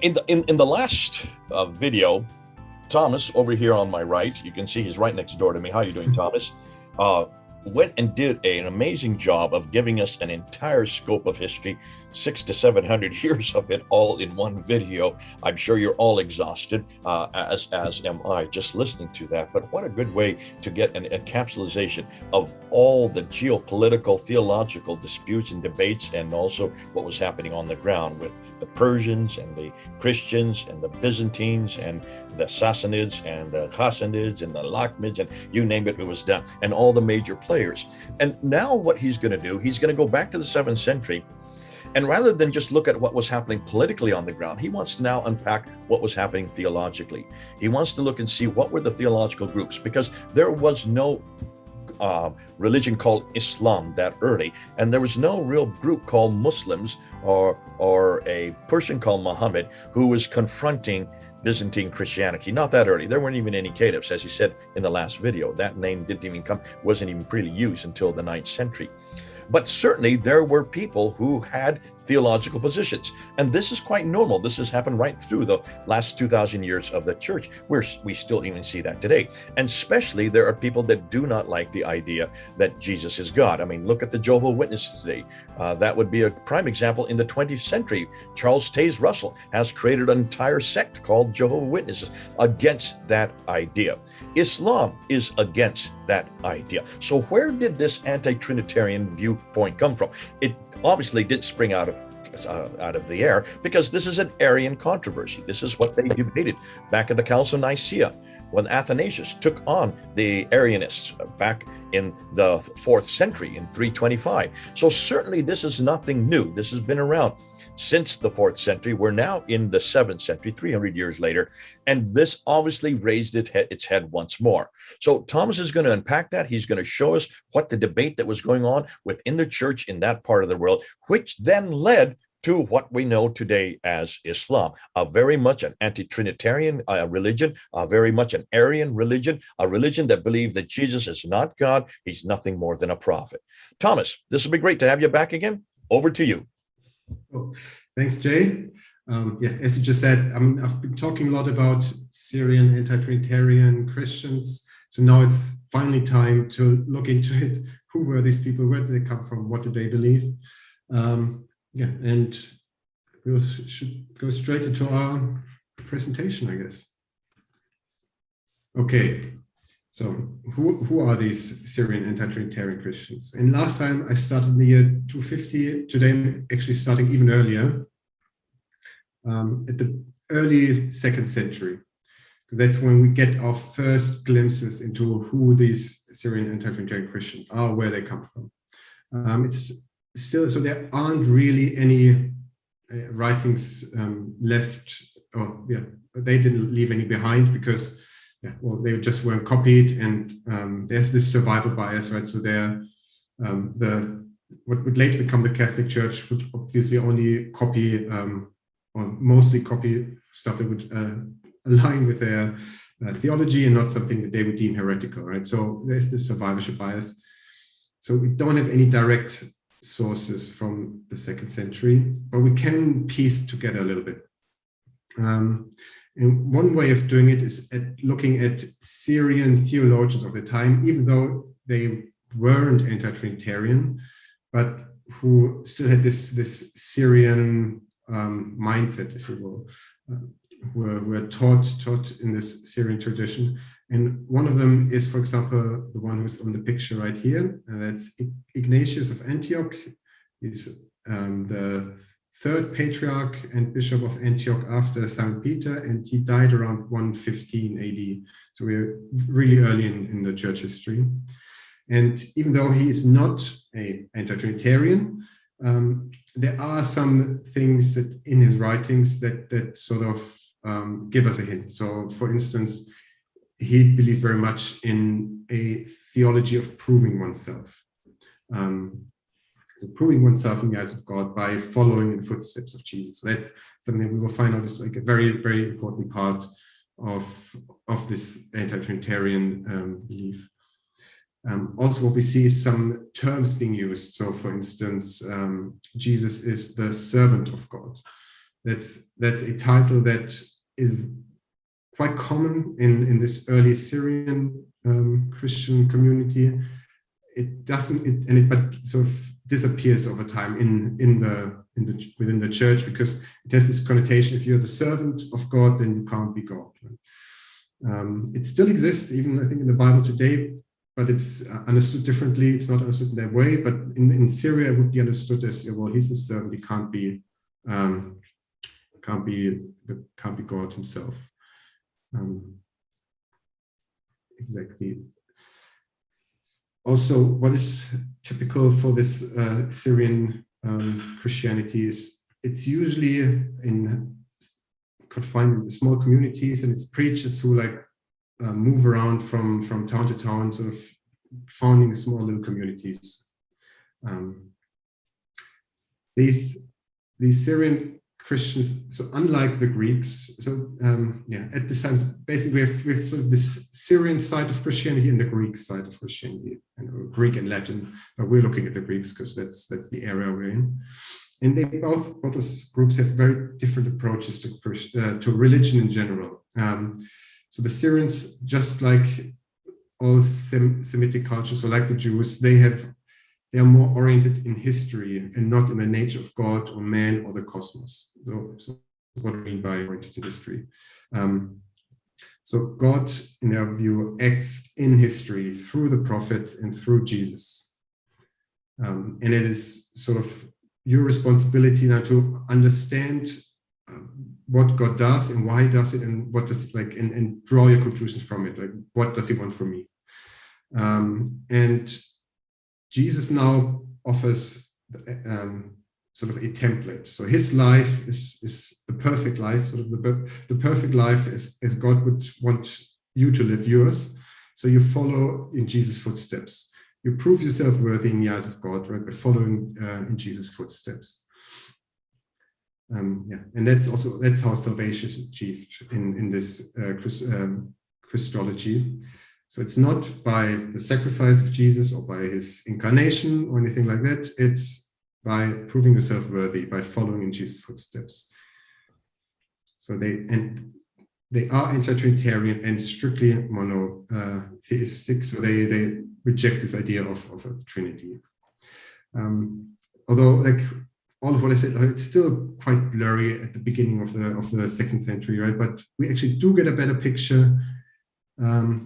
In the last video, Thomas over here on my right, you can see he's right next door to me. How are you doing, Thomas? Uh, Went and did an amazing job of giving us an entire scope of history, 600 to 700 years of it, all in one video. I'm sure you're all exhausted, as am I, just listening to that. But what a good way to get an encapsulation of all the geopolitical, theological disputes and debates, and also what was happening on the ground with the Persians and the Christians and the Byzantines and the Sassanids and the Chassanids and the Lakhmids, and you name it, it was done, and all the major players. And now what he's going to do, he's going to go back to the 7th century, and rather than just look at what was happening politically on the ground, he wants to now unpack what was happening theologically. He wants to look and see what were the theological groups, because there was no religion called Islam that early, and there was no real group called Muslims or a person called Muhammad who was confronting Byzantine Christianity. Not that early. There weren't even any caliphs, as he said in the last video. That name wasn't even really used until the 9th century. But certainly there were people who had theological positions. And this is quite normal. This has happened right through the last 2,000 years of the church, where we still even see that today. And especially there are people that do not like the idea that Jesus is God. I mean, look at the Jehovah's Witnesses today. That would be a prime example in the 20th century. Charles Taze Russell has created an entire sect called Jehovah's Witnesses against that idea. Islam is against that idea. So where did this anti-Trinitarian viewpoint come from? It obviously didn't spring out of the air, because this is an Arian controversy. This is what they debated back at the Council of Nicaea, when Athanasius took on the Arianists back in the 4th century in 325. So certainly this is nothing new. This has been around since the 4th century. We're now in the 7th century, 300 years later, and this obviously raised its head once more. So Thomas is going to unpack that. He's going to show us what the debate that was going on within the church in that part of the world, which then led to what we know today as Islam, a very much an anti-Trinitarian religion, very much an Arian religion, a religion that believed that Jesus is not God. He's nothing more than a prophet. Thomas, this will be great to have you back again. Over to you. Oh, thanks, Jay. As you just said, I've been talking a lot about Syrian anti-Trinitarian Christians. So now it's finally time to look into it. Who were these people? Where did they come from? What did they believe? And we should go straight into our presentation, I guess. Okay, so who are these Syrian anti-Trinitarian Christians? And last time I started in the year 250. Today I'm actually starting even earlier, at the early 2nd century. That's when we get our first glimpses into who these Syrian anti-Trinitarian Christians are, where they come from. It's still, so there aren't really any writings left, or they didn't leave any behind, because they just weren't copied, and there's this survival bias, right? So they're what would later become the Catholic Church would obviously only copy or mostly copy stuff that would align with their theology, and not something that they would deem heretical, right? So there's this survivorship bias. So we don't have any direct sources from the 2nd century, but we can piece together a little bit. And one way of doing it is looking at Syrian theologians of the time, even though they weren't anti-Trinitarian, but who still had this Syrian mindset, if you will, who were taught in this Syrian tradition. And one of them is, for example, the one who's on the picture right here. That's Ignatius of Antioch. He's the 3rd patriarch and bishop of Antioch after St. Peter, and he died around 115 AD. So we're really early in the church history. And even though he is not an anti-Trinitarian, there are some things that in his writings that sort of give us a hint. So, for instance, he believes very much in a theology of proving oneself. So proving oneself in the eyes of God by following in the footsteps of Jesus. So that's something that we will find out is like a very, very important part of this anti-Trinitarian belief. Also, what we see is some terms being used. So, for instance, Jesus is the servant of God. That's a title that is quite common in this early Syrian Christian community. It doesn't, but sort of disappears over time within the church, because it has this connotation: if you're the servant of God, then you can't be God. It still exists, even I think in the Bible today, but it's understood differently. It's not understood in that way. But in Syria, it would be understood as, well, he's a servant; he can't be God himself. Exactly. Also, what is typical for this Syrian Christianity is it's usually confined in small communities, and it's preachers who move around from town to town, sort of founding small little communities. These Syrian Christians, so unlike the Greeks, at this time, basically we have sort of this Syrian side of Christianity and the Greek side of Christianity, Greek and Latin, but we're looking at the Greeks because that's the area we're in. And they both those groups have very different approaches to religion in general. So the Syrians, just like all Semitic cultures, so like the Jews, they are more oriented in history and not in the nature of God or man or the cosmos. So what do I mean by oriented in history? So God, in their view, acts in history through the prophets and through Jesus. And it is sort of your responsibility now to understand what God does and why he does it, and what does it and draw your conclusions from it. Like, what does he want from me? And Jesus now offers sort of a template. So his life is the perfect life, sort of the perfect life as God would want you to live yours. So you follow in Jesus' footsteps. You prove yourself worthy in the eyes of God, right, by following in Jesus' footsteps. And that's how salvation is achieved in this Christology. So it's not by the sacrifice of Jesus or by his incarnation or anything like that. It's by proving yourself worthy, by following in Jesus' footsteps. So they are anti-Trinitarian and strictly monotheistic. So they reject this idea of a Trinity. Although, all of what I said, it's still quite blurry at the beginning of the second century, right? But we actually do get a better picture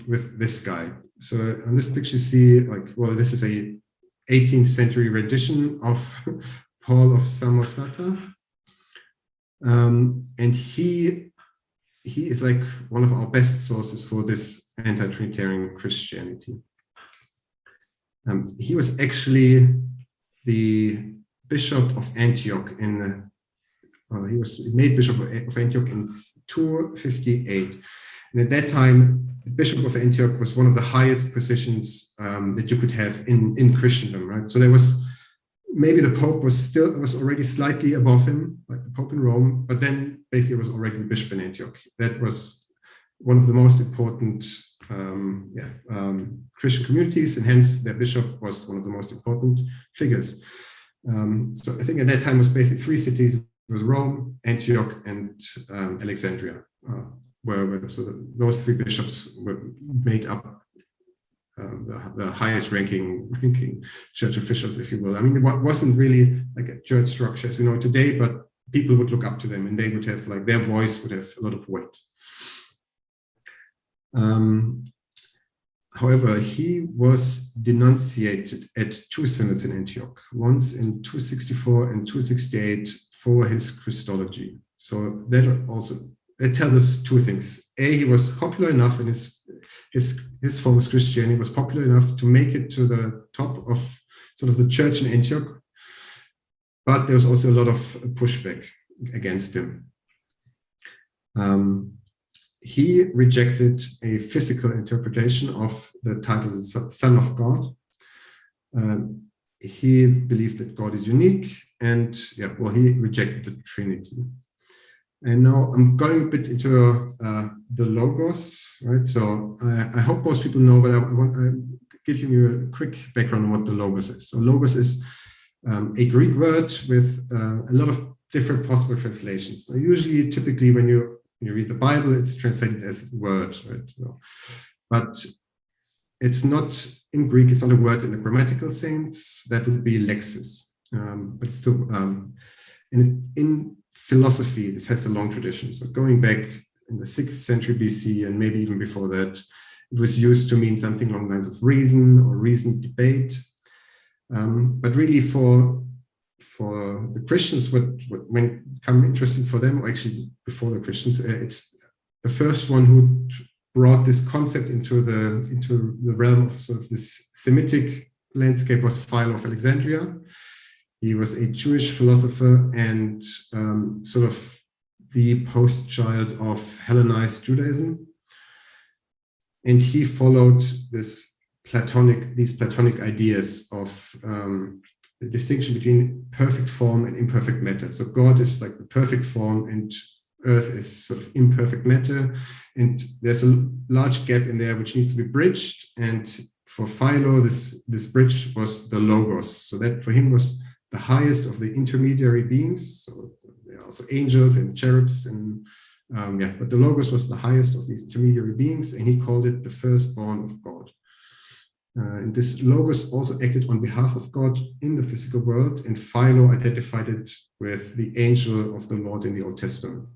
with this guy. So on this picture, you see, this is a 18th century rendition of Paul of Samosata, and he is one of our best sources for this anti-Trinitarian Christianity. He was actually the Bishop of Antioch he was made Bishop of Antioch in 258. And at that time, the Bishop of Antioch was one of the highest positions that you could have in Christendom, right? So there was, maybe the Pope was already slightly above him, like the Pope in Rome, but then basically it was already the Bishop in Antioch. That was one of the most important Christian communities, and hence their bishop was one of the most important figures. So I think at that time it was basically three cities. It was Rome, Antioch, and Alexandria, those three bishops made up the highest ranking church officials, if you will. I mean, it wasn't really like a church structure as we know today, but people would look up to them, and they would have their voice would have a lot of weight. However, he was denunciated at two synods in Antioch, once in 264 and 268 for his Christology. So that tells us two things. A, he was popular enough in his form of Christianity, was popular enough to make it to the top of sort of the church in Antioch, but there was also a lot of pushback against him. He rejected a physical interpretation of the title Son of God. He believed that God is unique, and he rejected the Trinity. And now I'm going a bit into the Logos, right? So I hope most people know, but I want to give you a quick background on what the Logos is. So Logos is a Greek word with a lot of different possible translations. Now, usually, typically, when you read the Bible, it's translated as word, right? But it's not in Greek. It's not a word in the grammatical sense. That would be lexis. But still, in philosophy, this has a long tradition. So going back in the 6th century BC and maybe even before that, it was used to mean something along the lines of reason or reasoned debate. But really, for the Christians, what when become interesting for them, or actually before the Christians, it's the first one who brought this concept into the realm of sort of this Semitic landscape was Philo of Alexandria. He was a Jewish philosopher and sort of the post child of Hellenized Judaism. And he followed these Platonic ideas of the distinction between perfect form and imperfect matter. So God is like the perfect form and earth is sort of imperfect matter. And there's a large gap in there which needs to be bridged. And for Philo, this bridge was the Logos. So that for him was the highest of the intermediary beings. So there are also angels and cherubs and but the Logos was the highest of these intermediary beings, and he called it the firstborn of God. And this Logos also acted on behalf of God in the physical world, and Philo identified it with the angel of the Lord in the Old Testament.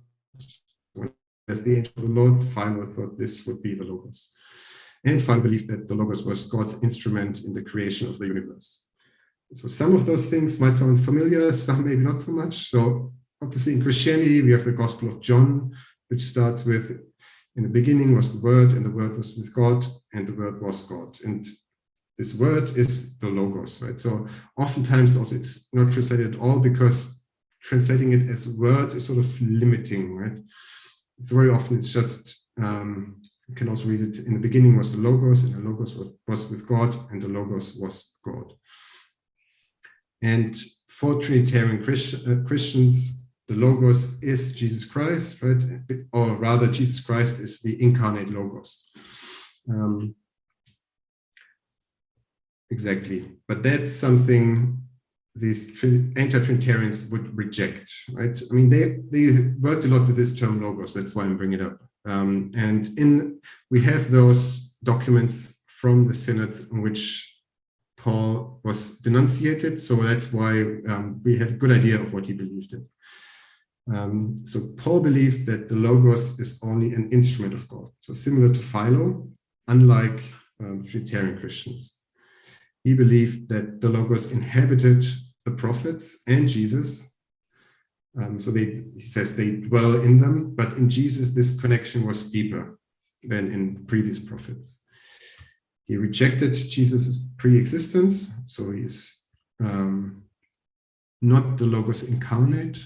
As the angel of the Lord, Philo thought this would be the Logos. And Philo believed that the Logos was God's instrument in the creation of the universe. So some of those things might sound familiar, some maybe not so much. So obviously in Christianity, we have the Gospel of John, which starts with, in the beginning was the Word, and the Word was with God, and the Word was God. And this Word is the Logos, right? So oftentimes also it's not translated at all because translating it as word is sort of limiting, right? So very often it's just, you can also read it, in the beginning was the Logos, and the Logos was with God, and the Logos was God. And for Trinitarian Christians, the Logos is Jesus Christ, right? Or rather, Jesus Christ is the incarnate Logos. Exactly. But that's something these anti-Trinitarians would reject, right? I mean, they worked a lot with this term Logos. That's why I'm bringing it up. And we have those documents from the synods in which Paul was denunciated. So that's why we have a good idea of what he believed in. So Paul believed that the Logos is only an instrument of God. So similar to Philo, unlike Trinitarian Christians. He believed that the Logos inhabited the prophets and Jesus. So he says they dwell in them, but in Jesus, this connection was deeper than in previous prophets. He rejected Jesus' pre-existence, so he's not the Logos incarnate.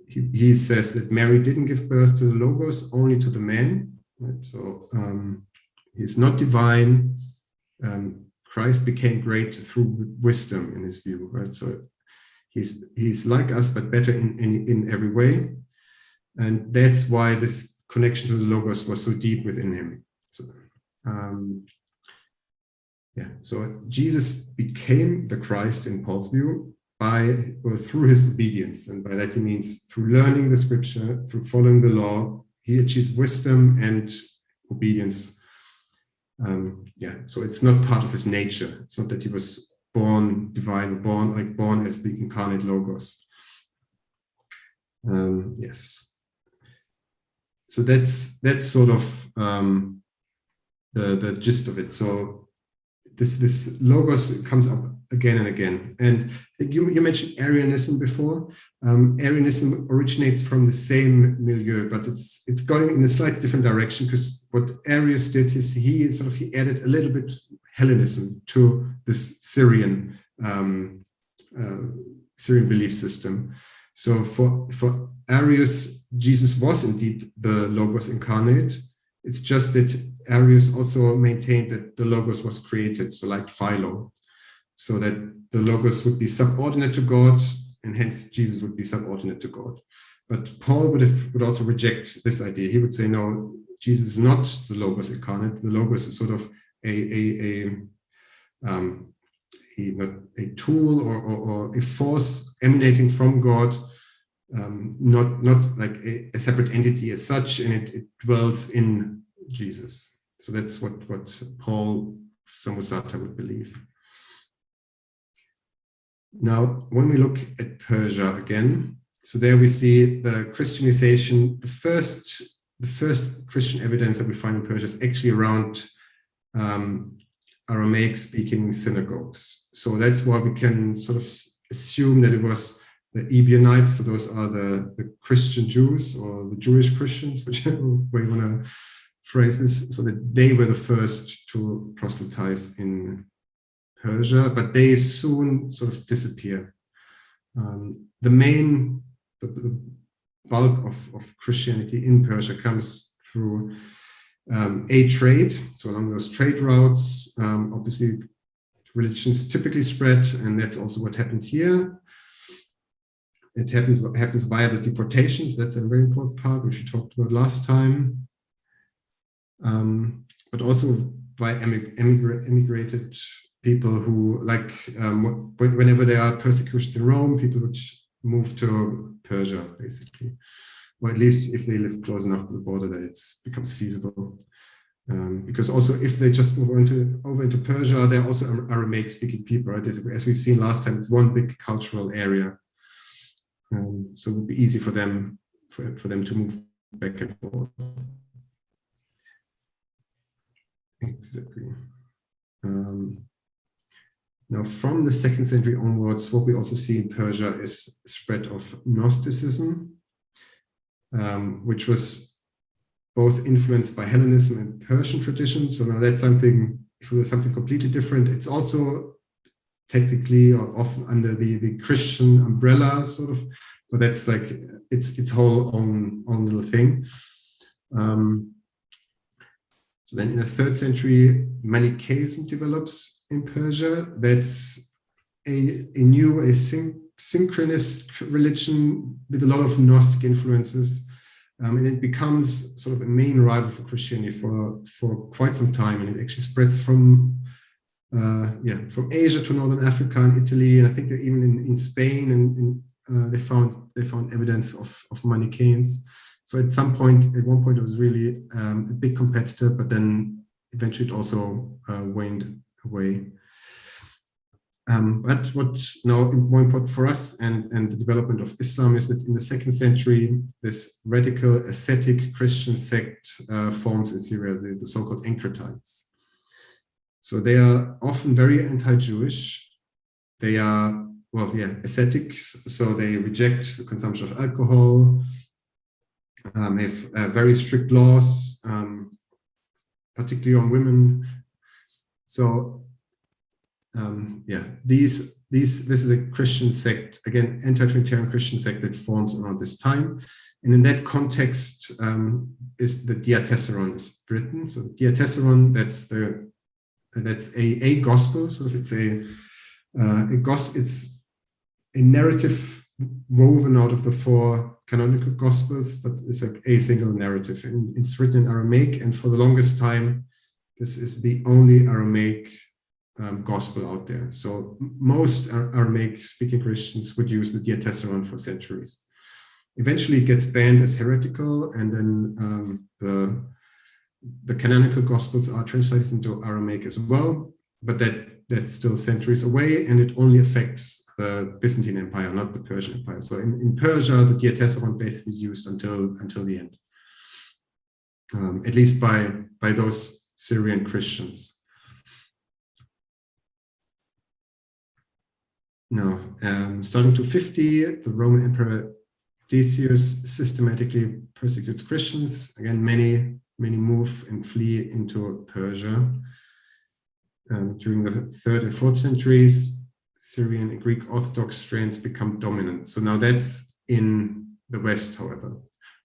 He says that Mary didn't give birth to the Logos, only to the man. Right? So he's not divine. Christ became great through wisdom in his view. Right? So he's like us, but better in every way. And that's why this connection to the Logos was so deep within him. So, so Jesus became the Christ in Paul's view through his obedience. And by that he means through learning the scripture, through following the law, he achieves wisdom and obedience. So it's not part of his nature. It's not that he was born divine, born as the incarnate Logos. Yes. So that's sort of the gist of it. So this Logos comes up again and again. And you mentioned Arianism before. Arianism originates from the same milieu, but it's going in a slightly different direction, because what Arius did is he added a little bit Hellenism to this Syrian belief system. So for Arius, Jesus was indeed the Logos incarnate. It's just that Arius also maintained that the Logos was created, so like Philo, so that the Logos would be subordinate to God, and hence Jesus would be subordinate to God. But Paul would also reject this idea. He would say, no, Jesus is not the Logos incarnate. The Logos is sort of a tool or a force emanating from God, not like a separate entity as such, and it dwells in Jesus. So that's what Paul Samosata would believe. Now, when we look at Persia again, so there we see the Christianization. The first Christian evidence that we find in Persia is actually around Aramaic-speaking synagogues. So that's why we can sort of assume that it was the Ebionites, so those are the Christian Jews or the Jewish Christians, whichever way you want to phrase this, so that they were the first to proselytize in Persia, but they soon sort of disappear. The bulk of Christianity in Persia comes through a trade. So along those trade routes, obviously religions typically spread, and that's also what happened here. It happens via the deportations. That's a very important part, which we talked about last time. But also by emigrated people who, like, whenever there are persecutions in Rome, people would move to Persia, basically. Or at least if they live close enough to the border that it becomes feasible. Because also if they just move over into Persia, they're also Aramaic-speaking people, right? As we've seen last time, it's one big cultural area. So it would be easy for them to move back and forth. Exactly. Now, from the 2nd century onwards, what we also see in Persia is spread of Gnosticism, which was both influenced by Hellenism and Persian tradition. So now that's something, if it was something completely different, it's also technically or often under the Christian umbrella, sort of, but that's like its whole own little thing. So then in the 3rd century, Manichaeism develops in Persia. That's a new synchronous religion with a lot of Gnostic influences. And it becomes sort of a main rival for Christianity for quite some time. And it actually spreads from Asia to Northern Africa and Italy. And I think that even in Spain and they found evidence of Manichaeans. So at one point, it was really a big competitor, but then eventually it also waned away. But what's now more important for us and the development of Islam is that in the 2nd century, this radical ascetic Christian sect forms in Syria, the so-called Encratites. So they are often very anti-Jewish. They are, ascetics, so they reject the consumption of alcohol. They have very strict laws, particularly on women. So, this is a Christian sect, again, anti-Trinitarian Christian sect that forms around this time. And in that context is the Diatessaron is written. So the Diatessaron, that's a gospel. So it's it's a narrative woven out of the 4 canonical gospels, but it's like a single narrative. And it's written in Aramaic, and for the longest time, this is the only Aramaic gospel out there. So most Aramaic-speaking Christians would use the Diatessaron for centuries. Eventually, it gets banned as heretical, and then the canonical gospels are translated into Aramaic as well, but that's still centuries away, and it only affects the Byzantine Empire, not the Persian Empire. So in Persia, the Diatessaron basically is used until the end, at least by those Syrian Christians. Now, starting 250, the Roman Emperor Decius systematically persecutes Christians. Again, many move and flee into Persia. During the 3rd and 4th centuries, Syrian and Greek Orthodox strands become dominant. So now that's in the West, however.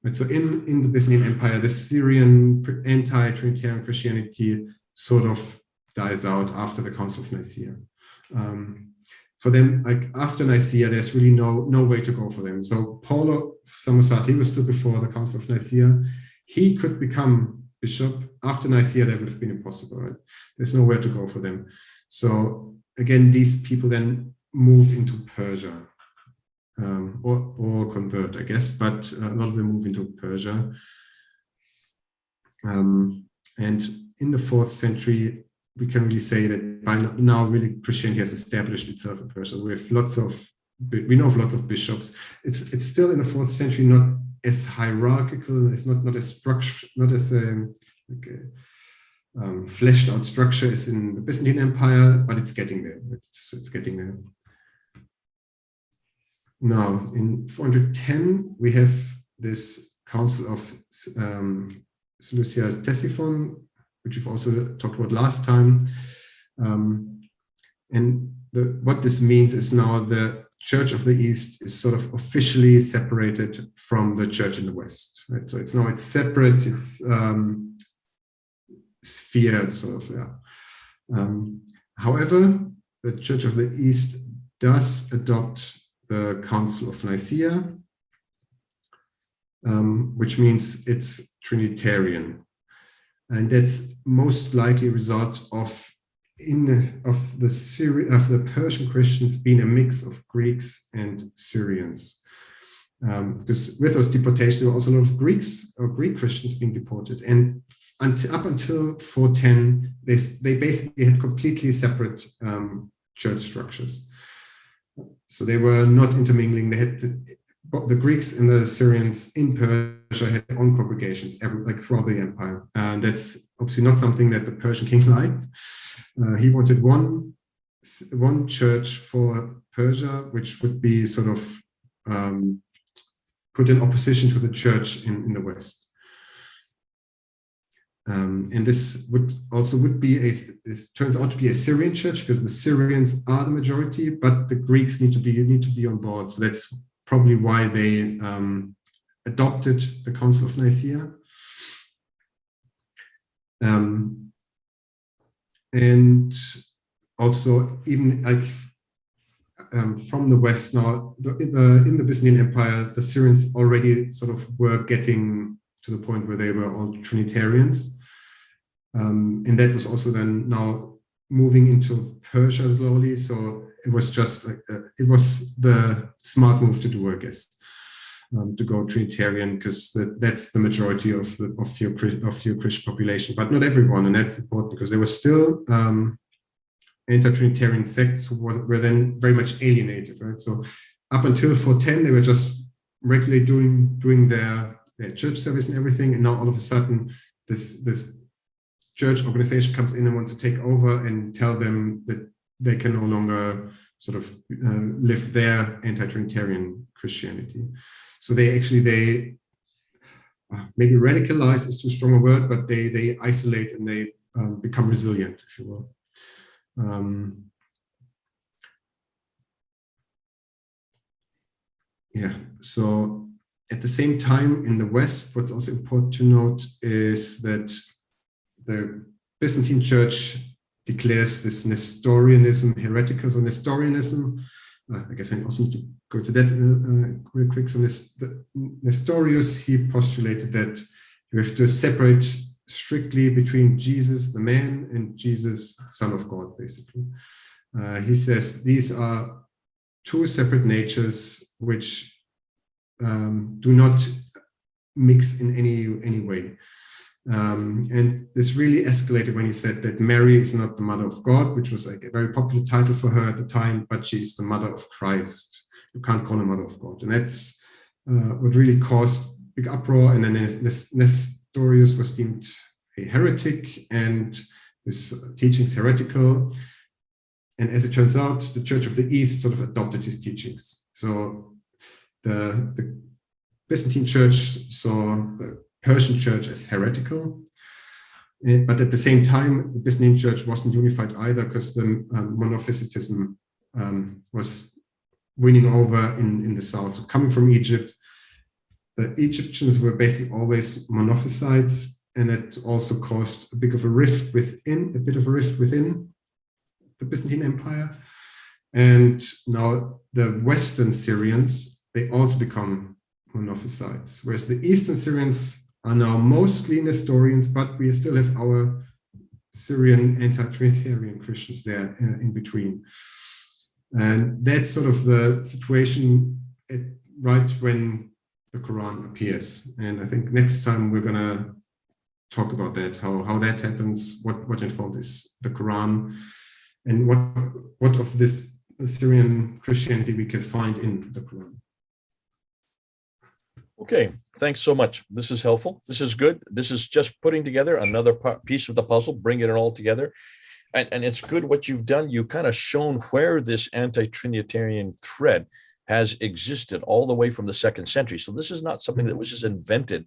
But so in the Byzantine Empire, the Syrian anti-Trinitarian Christianity sort of dies out after the Council of Nicaea. For them, like after Nicaea, there's really no way to go for them. So Paul Samosata, he was still before the Council of Nicaea. He could become bishop. After Nicaea, that would have been impossible, right? There's nowhere to go for them. So again, these people then move into Persia. or convert, I guess, but a lot of them move into Persia. And in the 4th century, we can really say that by now, really Christianity has established itself in Persia. We know of lots of bishops. It's still in the 4th century not as hierarchical. It's not as structured, not as fleshed out structure as in the Byzantine Empire, but it's getting there. It's getting there. Now, in 410, we have this Council of Seleucia Ctesiphon, which we've also talked about last time. And what this means is now the Church of the East is sort of officially separated from the Church in the West. Right? So it's separate, it's sphere, sort of, yeah. However, the Church of the East does adopt the Council of Nicaea, which means it's Trinitarian. And that's most likely a result of the Persian Christians being a mix of Greeks and Syrians. Because with those deportations, there were also a lot of Greeks or Greek Christians being deported. And up until 410, they basically had completely separate church structures. So they were not intermingling. They had the Greeks and the Syrians in Persia had their own congregations throughout the empire. And that's obviously not something that the Persian king liked. He wanted one church for Persia, which would be sort of put in opposition to the church in the West. And this turns out to be a Syrian church, because the Syrians are the majority, but the Greeks need to be on board. So that's probably why they adopted the Council of Nicaea. And also, even from the West now, in the Byzantine Empire, the Syrians already sort of were getting to the point where they were all Trinitarians. And that was also then now moving into Persia slowly. So it was just it was the smart move to do, I guess, to go Trinitarian, because that's the majority of your Christian population, but not everyone. And that's important because there were still anti-Trinitarian sects who were then very much alienated, right? So up until 410, they were just regularly doing their church service and everything, and now all of a sudden this church organization comes in and wants to take over and tell them that they can no longer sort of live their anti-Trinitarian Christianity. So they maybe radicalize is too strong a word, but they isolate and they become resilient, if you will. So at the same time, in the West, what's also important to note is that the Byzantine Church declares this Nestorianism heretical. So Nestorianism, I guess I also need to go to that real quick. So Nestorius, he postulated that you have to separate strictly between Jesus, the man, and Jesus, Son of God, basically. He says these are two separate natures which do not mix in any way. And this really escalated when he said that Mary is not the mother of God, which was like a very popular title for her at the time, but she's the mother of Christ. You can't call her mother of God. And that's what really caused big uproar. And then Nestorius was deemed a heretic, and his teachings heretical. And as it turns out, the Church of the East sort of adopted his teachings. So the Byzantine Church saw the Persian Church as heretical, but at the same time, the Byzantine Church wasn't unified either, because the monophysitism was winning over in the south. So coming from Egypt, the Egyptians were basically always monophysites, and it also caused a bit of a rift within the Byzantine Empire. And now the Western Syrians, they also become monophysites, whereas the Eastern Syrians are now mostly Nestorians, but we still have our Syrian anti-Trinitarian Christians there in between. And that's sort of the situation right when the Quran appears. And I think next time we're going to talk about that, how that happens, what informs the Quran, and what of this Syrian Christianity we can find in the Quran. Okay, thanks so much. This is helpful. This is good. This is just putting together another piece of the puzzle, bringing it all together. And it's good what you've done. You've kind of shown where this anti-Trinitarian thread has existed all the way from the 2nd century. So this is not something that was just invented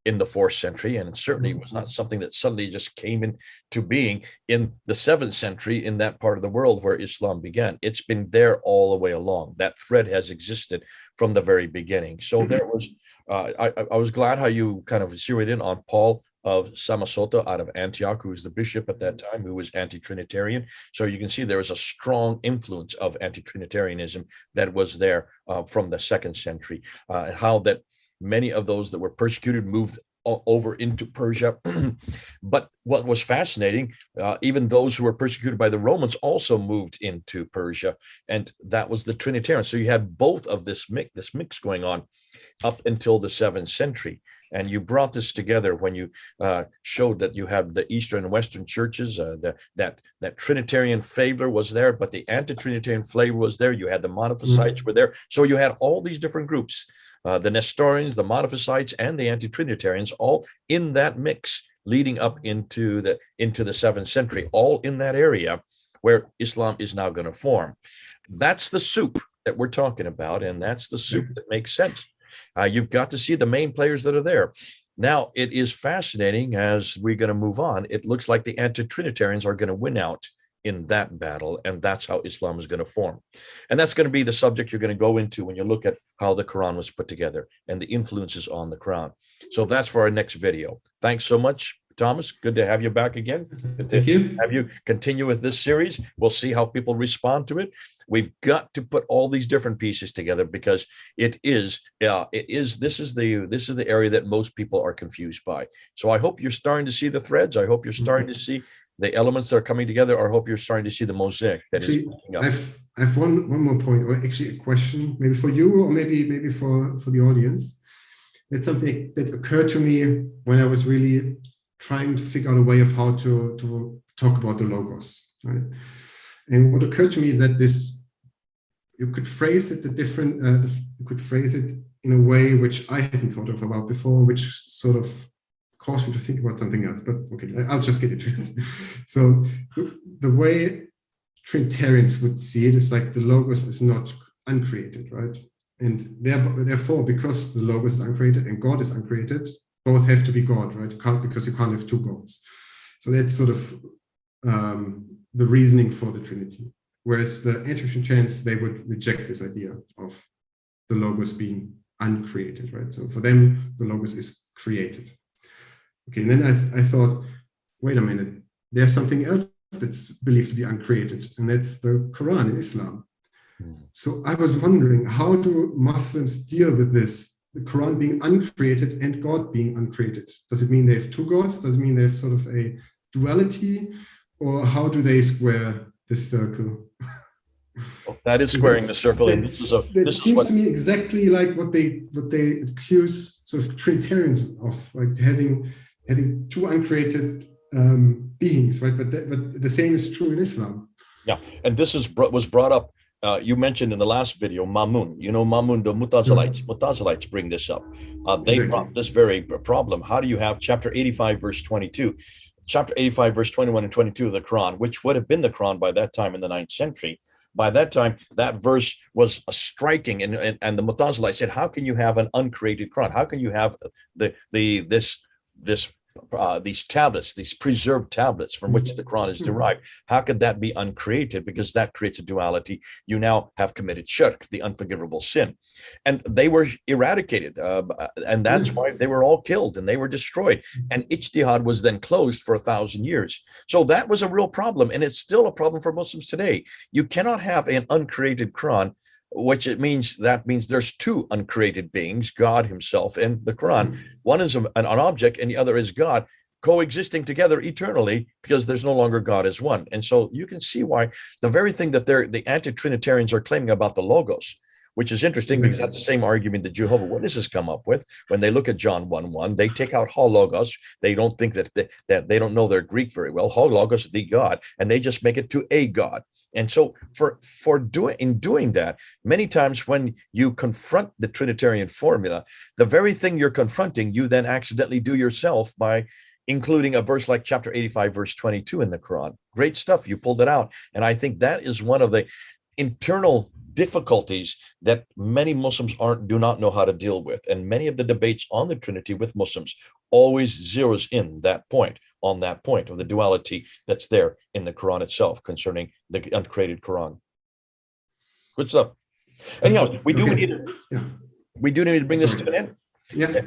in the 4th century, and it certainly was not something that suddenly just came into being in the 7th century in that part of the world where Islam began. It's been there all the way along. That thread has existed from the very beginning. So there was, I was glad how you kind of zeroed in on Paul of Samosata out of Antioch, who was the bishop at that time, who was anti-Trinitarian. So you can see there was a strong influence of anti-Trinitarianism that was there from the 2nd century, how that many of those that were persecuted moved over into Persia. But what was fascinating, even those who were persecuted by the Romans also moved into Persia, and that was the Trinitarian. So you had both of this mix going on up until the 7th century. And you brought this together when you showed that you have the Eastern and Western churches, that Trinitarian flavor was there, but the anti-Trinitarian flavor was there. You had the Monophysites were there. So you had all these different groups, the Nestorians, the Monophysites, and the anti-Trinitarians, all in that mix leading up into the 7th century, all in that area where Islam is now going to form. That's the soup that we're talking about, and that's the soup that makes sense. You've got to see the main players that are there. Now, it is fascinating as we're going to move on. It looks like the anti-Trinitarians are going to win out in that battle, and that's how Islam is going to form. And that's going to be the subject you're going to go into when you look at how the Quran was put together and the influences on the Quran. So that's for our next video. Thanks so much, Thomas. Good to have you back again. Good to Thank you. have you continue with this series. We'll see how people respond to it. We've got to put all these different pieces together because this is the area that most people are confused by. So I hope you're starting to see the threads. I hope you're starting to see the elements that are coming together. I hope you're starting to see the mosaic that is. I have one more point, or actually a question, maybe for you, or maybe for the audience. It's something that occurred to me when I was really trying to figure out a way of how to talk about the logos, right? And what occurred to me is that you could phrase it you could phrase it in a way which I hadn't thought of about before, which sort of caused me to think about something else. But okay, I'll just get into it. So the way Trinitarians would see it is like the logos is not uncreated, right? And therefore, because the logos is uncreated and God is uncreated, both have to be God, right? Because you can't have two gods. So that's sort of the reasoning for the Trinity. Whereas the anti-Trinitarians, they would reject this idea of the logos being uncreated, right? So for them, the logos is created. Okay, and then I thought, wait a minute, there's something else that's believed to be uncreated, and that's the Quran in Islam. So I was wondering, how do Muslims deal with this, the Quran being uncreated and God being uncreated? Does it mean they have two gods? Does it mean they have sort of a duality? Or how do they square this circle? Well, that is squaring the circle. And this seems to me exactly like what they accuse sort of Trinitarians of, like having two uncreated beings, right? But the same is true in Islam. Yeah, and this was brought up. You mentioned in the last video, Mamun. You know, Mamun, the Mutazilites. Mutazilites bring this up. They brought this very problem. How do you have chapter 85, verse 22? Chapter 85, verse 21 and 22 of the Quran, which would have been the Quran by that time in the 9th century. By that time, that verse was striking, and the Mutazilites said, how can you have an uncreated Quran? How can you have these tablets, these preserved tablets from which the Quran is derived? How could that be uncreated? Because that creates a duality. You now have committed shirk, the unforgivable sin. And they were eradicated. And that's why they were all killed and they were destroyed. And Ijtihad was then closed for 1,000 years. So that was a real problem. And it's still a problem for Muslims today. You cannot have an uncreated Quran, which means there's two uncreated beings, God himself and the Quran. One is an object and the other is God, coexisting together eternally, because there's no longer God as one. And so you can see why the very thing that the anti-Trinitarians are claiming about the logos, which is interesting because that's the same argument that Jehovah's Witnesses come up with when they look at John 1:1. They take out hologos. They don't think that they don't know their Greek very well. Hologos, the God, and they just make it to a God. And so in doing that, many times when you confront the Trinitarian formula, the very thing you're confronting, you then accidentally do yourself by including a verse like chapter 85, verse 22 in the Quran. Great stuff. You pulled it out. And I think that is one of the internal difficulties that many Muslims do not know how to deal with. And many of the debates on the Trinity with Muslims always zeroes in on that point of the duality that's there in the Quran itself concerning the uncreated Quran. Good stuff. Anyhow, we do need to bring this to an end. Yeah.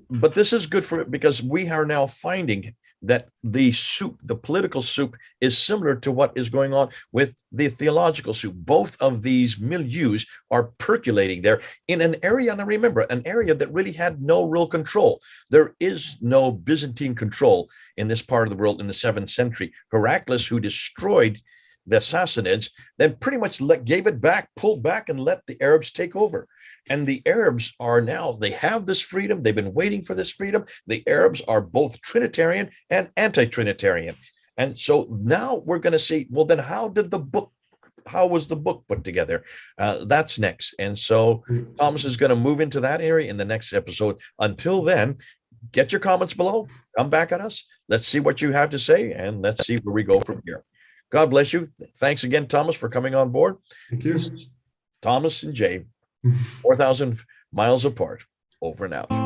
But this is good because we are now finding that the political soup is similar to what is going on with the theological soup. Both of these milieus are percolating there in an area, and remember, an area that really had no real control. There is no Byzantine control in this part of the world in the 7th century. Heraclius, who destroyed the Sassanids, then pretty much gave it back, pulled back, and let the Arabs take over. And the Arabs they have this freedom. They've been waiting for this freedom. The Arabs are both Trinitarian and anti-Trinitarian. And so now we're going to see, well, then how was the book put together? That's next. And so Thomas is going to move into that area in the next episode. Until then, get your comments below. Come back at us. Let's see what you have to say, and let's see where we go from here. God bless you. Thanks again, Thomas, for coming on board. Thank you. Thomas and Jay, 4,000 miles apart. Over and out.